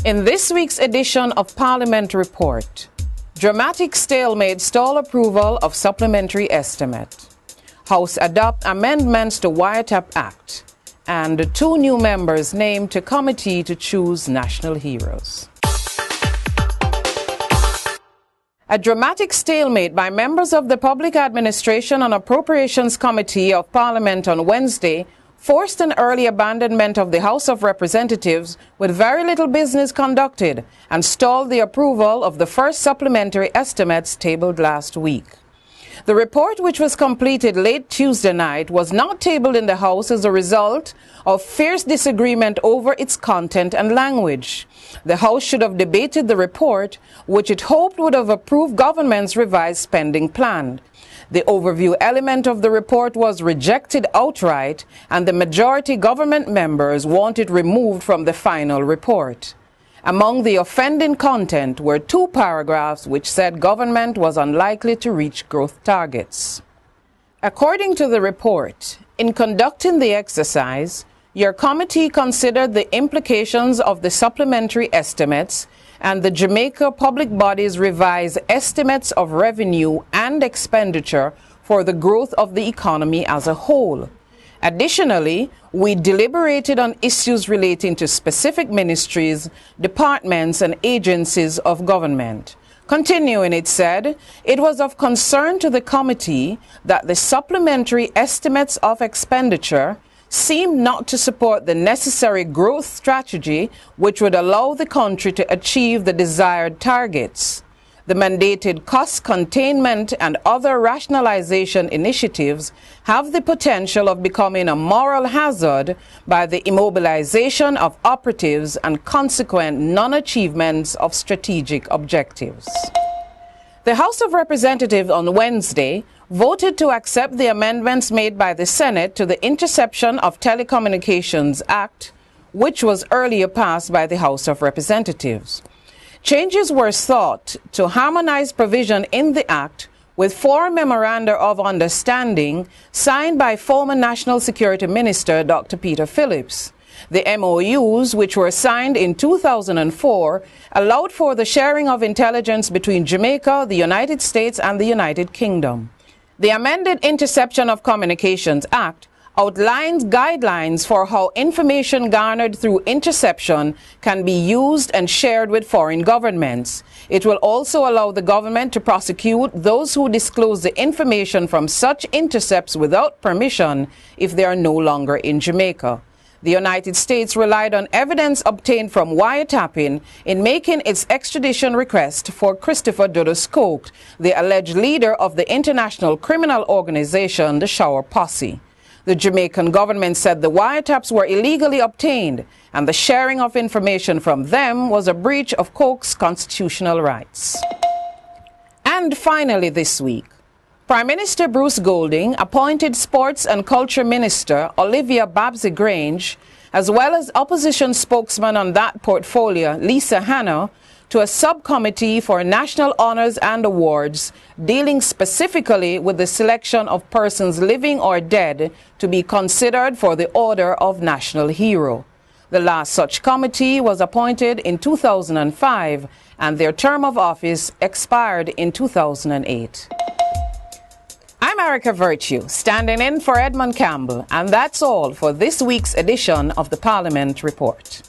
In this week's edition of Parliament Report, dramatic stalemate stall approval of supplementary estimate. House adopt amendments to Wiretap Act, and 2 new members named to committee to choose national heroes. A dramatic stalemate by members of the Public Administration and Appropriations Committee of Parliament on Wednesday forced an early abandonment of the House of Representatives with very little business conducted and stalled the approval of the first supplementary estimates tabled last week. The report, which was completed late Tuesday night, was not tabled in the House as a result of fierce disagreement over its content and language. The House should have debated the report, which it hoped would have approved government's revised spending plan. The overview element of the report was rejected outright, and the majority government members want it removed from the final report. Among the offending content were 2 paragraphs which said government was unlikely to reach growth targets. According to the report, in conducting the exercise, your committee considered the implications of the supplementary estimates and the Jamaica public body's revised estimates of revenue and expenditure for the growth of the economy as a whole. Additionally, we deliberated on issues relating to specific ministries, departments, and agencies of government. Continuing, it said, it was of concern to the committee that the supplementary estimates of expenditure seemed not to support the necessary growth strategy which would allow the country to achieve the desired targets. The mandated cost containment and other rationalization initiatives have the potential of becoming a moral hazard by the immobilisation of operatives and consequent non-achievements of strategic objectives. The House of Representatives on Wednesday voted to accept the amendments made by the Senate to the Interception of Telecommunications Act, which was earlier passed by the House of Representatives. Changes were sought to harmonize provision in the Act with 4 memoranda of understanding signed by former National Security Minister Dr. Peter Phillips. The MOUs, which were signed in 2004, allowed for the sharing of intelligence between Jamaica, the United States, and the United Kingdom. The amended Interception of Communications Act outlines guidelines for how information garnered through interception can be used and shared with foreign governments. It will also allow the government to prosecute those who disclose the information from such intercepts without permission if they are no longer in Jamaica. The United States relied on evidence obtained from wiretapping in making its extradition request for Christopher Dodoscoke, the alleged leader of the international criminal organization, the Shower Posse. The Jamaican government said the wiretaps were illegally obtained, and the sharing of information from them was a breach of Coke's constitutional rights. And finally this week, Prime Minister Bruce Golding appointed Sports and Culture Minister Olivia Babsy Grange, as well as opposition spokesman on that portfolio, Lisa Hanna, to a subcommittee for national honors and awards dealing specifically with the selection of persons living or dead to be considered for the Order of National Hero. The last such committee was appointed in 2005, and their term of office expired in 2008. I'm Erica Virtue, standing in for Edmund Campbell, and that's all for this week's edition of the Parliament Report.